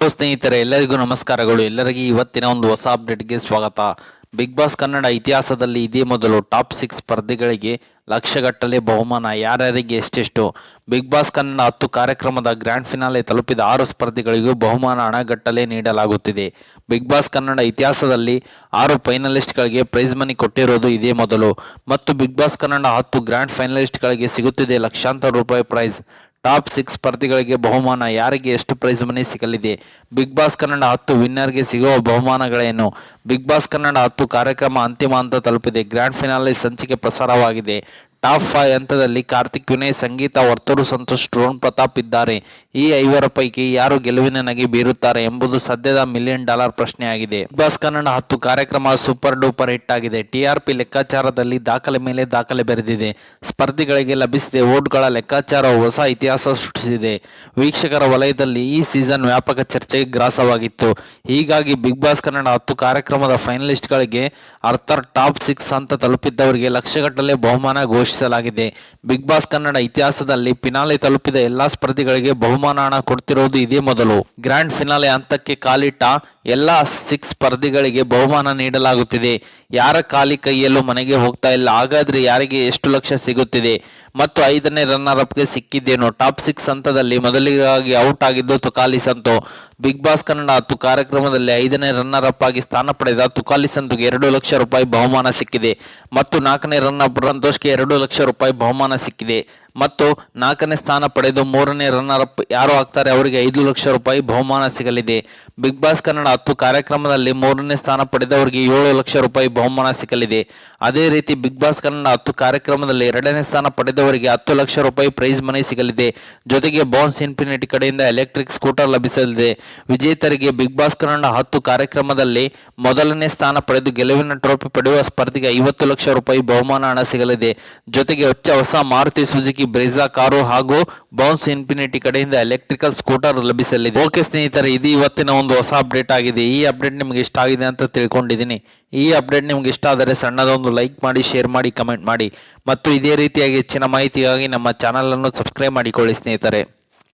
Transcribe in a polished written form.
ಸ್ನೇಹಿತರೆ ಎಲ್ಲರಿಗೂ ನಮಸ್ಕಾರಗಳು. ಎಲ್ಲರಿಗೂ ಇವತ್ತಿನ ಒಂದು ಹೊಸ ಅಪ್ಡೇಟ್ಗೆ ಸ್ವಾಗತ. ಬಿಗ್ ಬಾಸ್ ಕನ್ನಡ ಇತಿಹಾಸದಲ್ಲಿ ಇದೇ ಮೊದಲು ಟಾಪ್ 6 ಸ್ಪರ್ಧಿಗಳಿಗೆ ಲಕ್ಷಗಟ್ಟಲೆ ಬಹುಮಾನ. ಯಾರ್ಯಾರಿಗೆ ಎಷ್ಟೆಷ್ಟು? ಬಿಗ್ ಬಾಸ್ ಕನ್ನಡ 10 ಕಾರ್ಯಕ್ರಮದ ಗ್ರ್ಯಾಂಡ್ ಫಿನಾಲೆ ತಲುಪಿದ 6 ಸ್ಪರ್ಧಿಗಳಿಗೂ ಬಹುಮಾನ ಹಣಗಟ್ಟಲೆ ನೀಡಲಾಗುತ್ತಿದೆ. ಬಿಗ್ ಬಾಸ್ ಕನ್ನಡ ಇತಿಹಾಸದಲ್ಲಿ 6 ಫೈನಲಿಸ್ಟ್ಗಳಿಗೆ ಪ್ರೈಸ್ ಮನಿ ಕೊಟ್ಟಿರೋದು ಇದೇ ಮೊದಲು. ಮತ್ತು ಬಿಗ್ ಬಾಸ್ ಕನ್ನಡ 10 ಗ್ರ್ಯಾಂಡ್ ಫೈನಲಿಸ್ಟ್ಗಳಿಗೆ ಸಿಗುತ್ತಿದೆ ಲಕ್ಷಾಂತರ ರೂಪಾಯಿ ಪ್ರೈಸ್. ಟಾಪ್ 6 ಸ್ಪರ್ಧಿಗಳಿಗೆ ಬಹುಮಾನ. ಯಾರಿಗೆ ಎಷ್ಟು ಪ್ರೈಸ್ ಮನಿ ಸಿಗಲಿದೆ? ಬಿಗ್ ಬಾಸ್ ಕನ್ನಡ 10 ವಿನ್ನರ್ಗೆ ಸಿಗುವ ಬಹುಮಾನಗಳೇನು? ಬಿಗ್ ಬಾಸ್ ಕನ್ನಡ 10 ಕಾರ್ಯಕ್ರಮ ಅಂತಿಮ ಹಂತ ತಲುಪಿದೆ. ಗ್ರ್ಯಾಂಡ್ ಫಿನಾಲೆ ಸಂಚಿಕೆ ಪ್ರಸಾರವಾಗಿದೆ. ಟಾಪ್ 5 ಹಂತದಲ್ಲಿ ಕಾರ್ತಿಕ್, ವಿನಯ್, ಸಂಗೀತ, ವರ್ತೂರು ಸಂತೋಷ್, ಡ್ರೋನ್ ಪ್ರತಾಪ್ ಇದ್ದಾರೆ. ಈ 5 ಪೈಕಿ ಯಾರು ಗೆಲುವಿನ ನಗೆ ಬೀರುತ್ತಾರೆ ಎಂಬುದು ಸದ್ಯದ $1 ಮಿಲಿಯನ್ ಪ್ರಶ್ನೆಯಾಗಿದೆ. ಬಿಗ್ ಬಾಸ್ ಕನ್ನಡ 10 ಕಾರ್ಯಕ್ರಮ ಸೂಪರ್ ಡೂಪರ್ ಹಿಟ್ ಆಗಿದೆ. ಟಿಆರ್ಪಿ ಲೆಕ್ಕಾಚಾರದಲ್ಲಿ ದಾಖಲೆ ಮೇಲೆ ದಾಖಲೆ ಬರೆದಿದೆ. ಸ್ಪರ್ಧಿಗಳಿಗೆ ಲಭಿಸಿದ ವೋಟ್ಗಳ ಲೆಕ್ಕಾಚಾರ ಹೊಸ ಇತಿಹಾಸ ಸೃಷ್ಟಿಸಿದೆ. ವೀಕ್ಷಕರ ವಲಯದಲ್ಲಿ ಈ ಸೀಸನ್ ವ್ಯಾಪಕ ಚರ್ಚೆಗೆ ಗ್ರಾಸವಾಗಿತ್ತು. ಹೀಗಾಗಿ ಬಿಗ್ ಬಾಸ್ ಕನ್ನಡ 10 ಕಾರ್ಯಕ್ರಮದ ಫೈನಲಿಸ್ಟ್ಗಳಿಗೆ ಅರ್ಥಾತ್ ಟಾಪ್ 6 ಹಂತ ತಲುಪಿದ್ದವರಿಗೆ ಲಕ್ಷಗಟ್ಟಲೆ ಬಹುಮಾನ ಘೋಷಿಸಲಾಗಿದೆ. ಬಿಗ್ ಬಾಸ್ ಕನ್ನಡ ಇತಿಹಾಸದಲ್ಲಿ ಫಿನಾಲೆ ತಲುಪಿದ ಎಲ್ಲಾ ಸ್ಪರ್ಧಿಗಳಿಗೆ ಬಹುಮಾನ ಹಣ ಕೊಡ್ತಿರೋದು ಇದೇ ಮೊದಲು. ಗ್ರ್ಯಾಂಡ್ ಫಿನಾಲೆ ಹಂತಕ್ಕೆ ಕಾಲಿಟ್ಟ ಎಲ್ಲಾ 6 ಸ್ಪರ್ಧಿಗಳಿಗೆ ಬಹುಮಾನ ನೀಡಲಾಗುತ್ತಿದೆ. ಯಾರ ಖಾಲಿ ಕೈಯಲ್ಲೂ ಮನೆಗೆ ಹೋಗ್ತಾ ಇಲ್ಲ. ಹಾಗಾದ್ರೆ ಯಾರಿಗೆ ಎಷ್ಟು ಲಕ್ಷ ಸಿಗುತ್ತಿದೆ ಮತ್ತು 5ನೇ ರನ್ನರ್ ಅಪ್ಗೆ ಸಿಕ್ಕಿದ್ದೇನು? ಟಾಪ್ 6 ಹಂತದಲ್ಲಿ ಮೊದಲಿಗಾಗಿ ಔಟ್ ಆಗಿದ್ದು ತುಕಾಲಿ ಸಂತು. ಬಿಗ್ ಬಾಸ್ ಕನ್ನಡ 10 ಕಾರ್ಯಕ್ರಮದಲ್ಲಿ 5ನೇ ರನ್ನರ್ ಅಪ್ ಆಗಿ ಸ್ಥಾನ ಪಡೆದ ತುಕಾಲಿ ಸಂತುಗೆ 2 ಲಕ್ಷ ರೂಪಾಯಿ ಬಹುಮಾನ ಸಿಕ್ಕಿದೆ ಮತ್ತು 4ನೇ ರನ್ನರ್ ಅಪ್ ರಂತೋಷ್ಗೆ 2 ಲಕ್ಷ ರೂಪಾಯಿ ಬಹುಮಾನ ಸಿಕ್ಕಿದೆ ಮತ್ತು 4ನೇ ಸ್ಥಾನ ಪಡೆದು 3ನೇ ರನ್ನರ್ ಅಪ್ ಯಾರು ಆಗ್ತಾರೆ ಅವರಿಗೆ 5 ಲಕ್ಷ ರೂಪಾಯಿ ಬಹುಮಾನ ಸಿಗಲಿದೆ. ಬಿಗ್ ಬಾಸ್ ಕನ್ನಡ 10 ಕಾರ್ಯಕ್ರಮದಲ್ಲಿ 3ನೇ ಸ್ಥಾನ ಪಡೆದವರಿಗೆ 7 ಲಕ್ಷ ರೂಪಾಯಿ ಬಹುಮಾನ ಸಿಗಲಿದೆ. ಅದೇ ರೀತಿ ಬಿಗ್ ಬಾಸ್ ಕನ್ನಡ 10 ಕಾರ್ಯಕ್ರಮದಲ್ಲಿ 2ನೇ ಸ್ಥಾನ ಪಡೆದವರಿಗೆ 10 ಲಕ್ಷ ರೂಪಾಯಿ ಪ್ರೈಸ್ ಮನಿ ಸಿಗಲಿದೆ. ಜೊತೆಗೆ ಬೌನ್ಸ್ ಇನ್ಫಿನಿಟಿ ಕಡೆಯಿಂದ ಎಲೆಕ್ಟ್ರಿಕ್ ಸ್ಕೂಟರ್ ಲಭಿಸಲಿದೆ. ವಿಜೇತರಿಗೆ ಬಿಗ್ ಬಾಸ್ ಕನ್ನಡ 10 ಕಾರ್ಯಕ್ರಮದಲ್ಲಿ ಮೊದಲನೇ ಸ್ಥಾನ ಪಡೆದು ಗೆಲುವಿನ ಟ್ರೋಫಿ ಪಡೆಯುವ ಸ್ಪರ್ಧಿಗೆ 50 ಲಕ್ಷ ರೂಪಾಯಿ ಬಹುಮಾನ ಹಣ ಸಿಗಲಿದೆ. ಜೊತೆಗೆ ಹೊಸ ಮಾರುತಿ ಸುಜುಕಿ ಬ್ರೆಜಾ ಕಾರು ಹಾಗೂ ಬೌನ್ಸ್ ಇನ್ಫಿನಿಟಿ ಕಡೆಯಿಂದ ಎಲೆಕ್ಟ್ರಿಕಲ್ ಸ್ಕೂಟರ್ ಲಭಿಸಲಿದೆ. ಓಕೆ ಸ್ನೇಹಿತರೆ, ಇದು ಇವತ್ತಿನ ಒಂದು ಹೊಸ ಅಪ್ಡೇಟ್ ಆಗಿದೆ. ಈ ಅಪ್ಡೇಟ್ ನಿಮಗೆ ಇಷ್ಟ ಆಗಿದೆ ಅಂತ ತಿಳ್ಕೊಂಡಿದ್ದೀನಿ. ಈ ಅಪ್ಡೇಟ್ ನಿಮ್ಗೆ ಇಷ್ಟ ಆದರೆ ಸಣ್ಣದೊಂದು ಲೈಕ್ ಮಾಡಿ, ಶೇರ್ ಮಾಡಿ, ಕಮೆಂಟ್ ಮಾಡಿ ಮತ್ತು ಇದೇ ರೀತಿಯಾಗಿ ಹೆಚ್ಚಿನ ಮಾಹಿತಿಗಾಗಿ ನಮ್ಮ ಚಾನಲ್ ಅನ್ನು ಸಬ್ಸ್ಕ್ರೈಬ್ ಮಾಡಿಕೊಳ್ಳಿ ಸ್ನೇಹಿತರೆ.